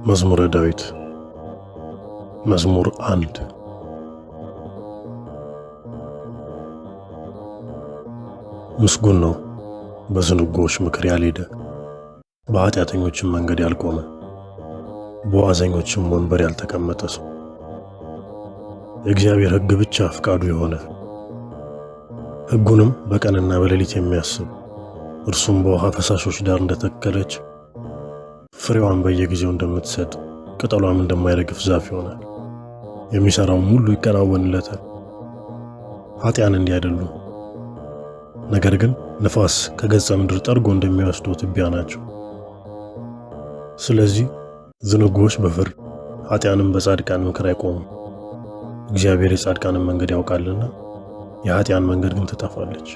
መዝሙረ ዳዊት መዝሙር 1 ምስጉን ነው በዝንጉዎች ምክር ያልሄደ፣ በኃጢአተኞችም መንገድ ያልቆመ፣ በዋዘኞችም ወንበር ያልተቀመጠ ሰው። የእግዚአብሔር ሕግ ብቻ ፍቃዱ የሆነ፣ ሕጉንም በቀንና በሌሊት የሚያስብ፣ እርሱም በውሃ ፈሳሾች ዳር እንደተከለች ፍሬዋን በየጊዜው እንደምትሰጥ ቅጠሏም እንደማይረግፍ ዛፍ ይሆናል። የሚሰራውም ሁሉ ይከናወንለታል። ኃጢአን እንዲህ አይደሉም፣ ነገር ግን ነፋስ ከገጸ ምድር ጠርጎ እንደሚወስደው ትቢያ ናቸው። ስለዚህ ዝንጉዎች በፍርድ ኃጢአንም በጻድቃን ምክር አይቆሙም። እግዚአብሔር የጻድቃንን መንገድ ያውቃልና የኃጢአን መንገድ ግን ትጠፋለች።